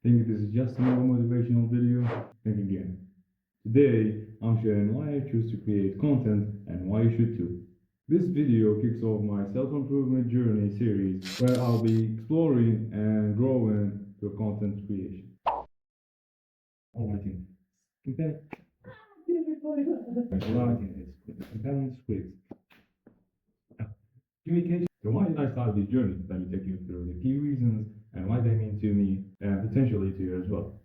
Think this is just another motivational video? Think again. Today, I'm sharing why I choose to create content and why you should too. This video kicks off my self-improvement journey series where I'll be exploring and growing through content creation. Writing. Writing is compelling scripts. Communication. So why did I start this journey? Let me take you through the key reasons and why they mean to me and potentially to you as well.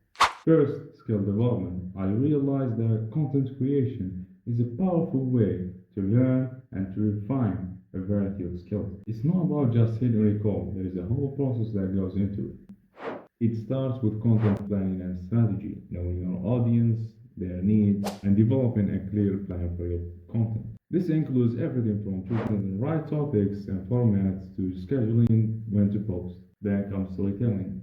First, skill development. I realized that content creation is a powerful way to learn and to refine a variety of skills. It's not about just hitting record, there is a whole process that goes into it. It starts with content planning and strategy, knowing your audience, their needs, and developing a clear plan for your content. This includes everything from choosing the right topics and formats to scheduling when to post. Then comes storytelling.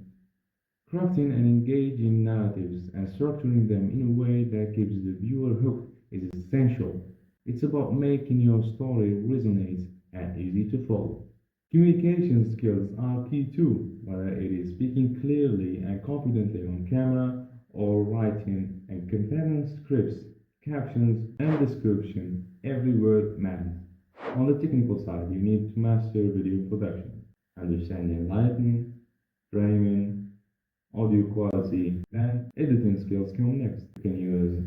Crafting and engaging narratives and structuring them in a way that keeps the viewer hooked is essential. It's about making your story resonate and easy to follow. Communication skills are key too, whether it is speaking clearly and confidently on camera or writing and compelling scripts, captions, and description. Every word matters. On the technical side, you need to master video production, understanding lighting, framing, audio quality, and editing skills come next. You can use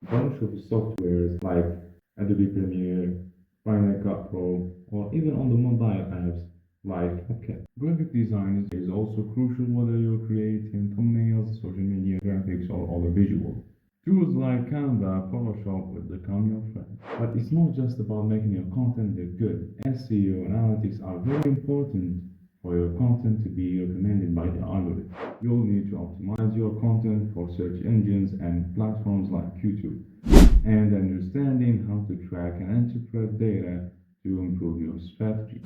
a bunch of softwares like Adobe Premiere, Final Cut Pro, or even on the mobile apps like CapCut. Graphic design is also crucial whether you're creating thumbnails, social media graphics, or other visuals. Tools like Canva, Photoshop will become your friend. But it's not just about making your content look good. SEO and analytics are very important for your content to be recommended by the algorithm. You'll need to optimize your content for search engines and platforms like YouTube, and understanding how to track and interpret data to improve your strategy.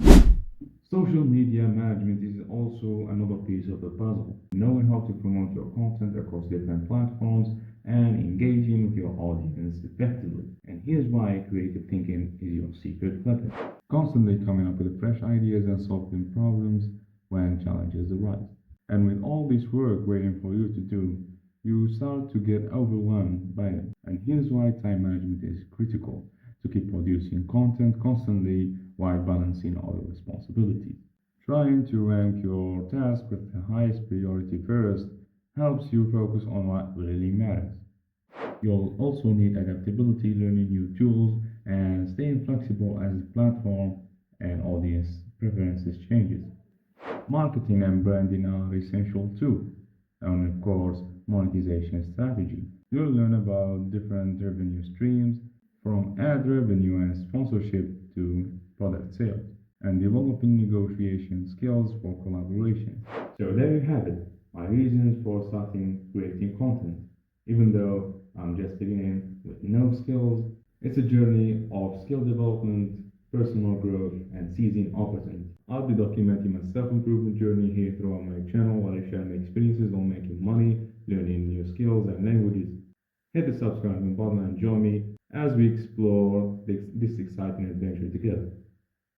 Social media management is also another piece of the puzzle. Knowing how to promote your content across different platforms and engaging with your audience effectively. And here's why creative thinking is your secret weapon. Constantly coming up with fresh ideas and solving problems when challenges arise. And with all this work waiting for you to do, you start to get overwhelmed by them. And here's why time management is critical to keep producing content constantly while balancing other responsibilities. Trying to rank your task with the highest priority first helps you focus on what really matters. You'll also need adaptability, learning new tools, and staying flexible as the platform and audience preferences changes. Marketing and branding are essential too, and of course, monetization strategy. You'll learn about different revenue streams, from ad revenue and sponsorship to product sales, and developing negotiation skills for collaboration. So there you have it, my reasons for starting creating content. Even though I'm just beginning with no skills, it's a journey of skill development, personal growth, and seizing opportunity. I'll be documenting my self-improvement journey here throughout my channel while I share my experiences on making money, learning new skills and languages. Hit the subscribe button and join me as we explore this exciting adventure together.